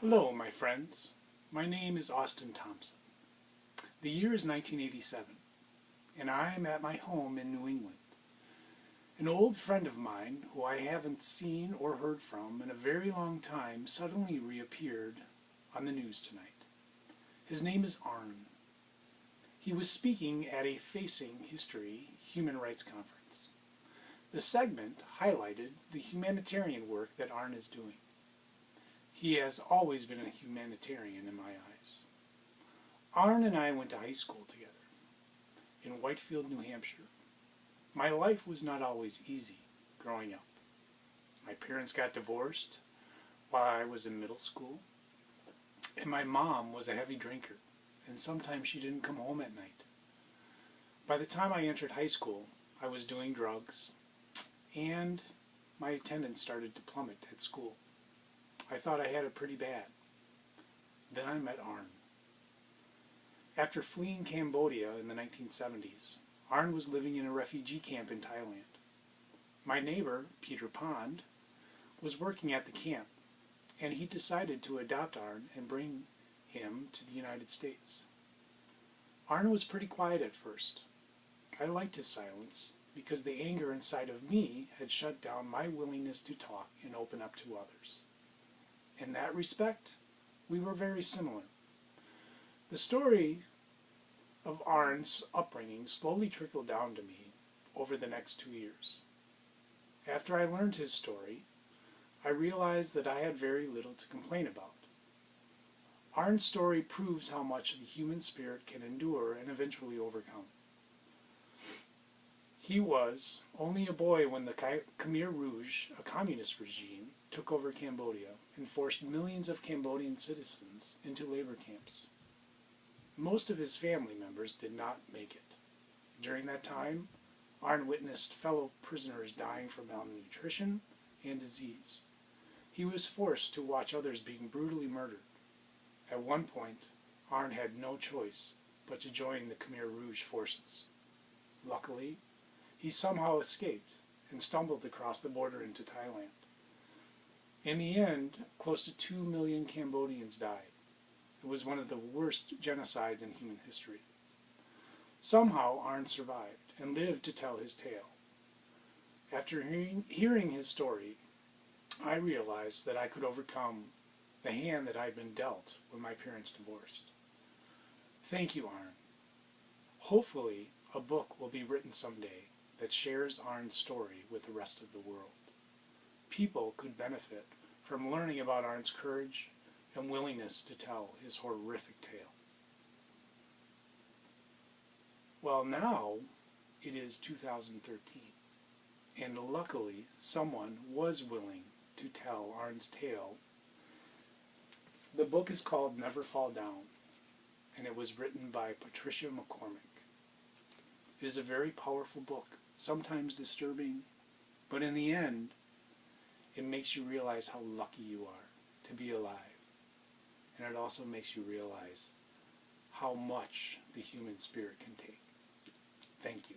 Hello, my friends. My name is Austin Thompson. The year is 1987, and I am at my home in New England. An old friend of mine, who I haven't seen or heard from in a very long time, suddenly reappeared on the news tonight. His name is Arn. He was speaking at a Facing History human rights conference. The segment highlighted the humanitarian work that Arn is doing. He has always been a humanitarian in my eyes. Arn and I went to high school together in Whitefield, New Hampshire. My life was not always easy growing up. My parents got divorced while I was in middle school, and my mom was a heavy drinker, and sometimes she didn't come home at night. By the time I entered high school, I was doing drugs, and my attendance started to plummet at school. I thought I had it pretty bad. Then I met Arn. After fleeing Cambodia in the 1970s, Arn was living in a refugee camp in Thailand. My neighbor, Peter Pond, was working at the camp, and he decided to adopt Arn and bring him to the United States. Arn was pretty quiet at first. I liked his silence because the anger inside of me had shut down my willingness to talk and open up to others. In that respect, we were very similar. The story of Arn's upbringing slowly trickled down to me over the next 2 years. After I learned his story, I realized that I had very little to complain about. Arn's story proves how much the human spirit can endure and eventually overcome. He was only a boy when the Khmer Rouge, a communist regime, took over Cambodia and forced millions of Cambodian citizens into labor camps. Most of his family members did not make it. During that time, Arn witnessed fellow prisoners dying from malnutrition and disease. He was forced to watch others being brutally murdered. At one point, Arn had no choice but to join the Khmer Rouge forces. Luckily, he somehow escaped and stumbled across the border into Thailand. In the end, close to 2 million Cambodians died. It was one of the worst genocides in human history. Somehow, Arn survived and lived to tell his tale. After hearing his story, I realized that I could overcome the hand that I'd been dealt when my parents divorced. Thank you, Arn. Hopefully, a book will be written someday that shares Arn's story with the rest of the world. People could benefit from learning about Arn's courage and willingness to tell his horrific tale. Well, now it is 2013, and luckily someone was willing to tell Arn's tale. The book is called Never Fall Down, and it was written by Patricia McCormick. It is a very powerful book, sometimes disturbing, but in the end, it makes you realize how lucky you are to be alive. And it also makes you realize how much the human spirit can take. Thank you.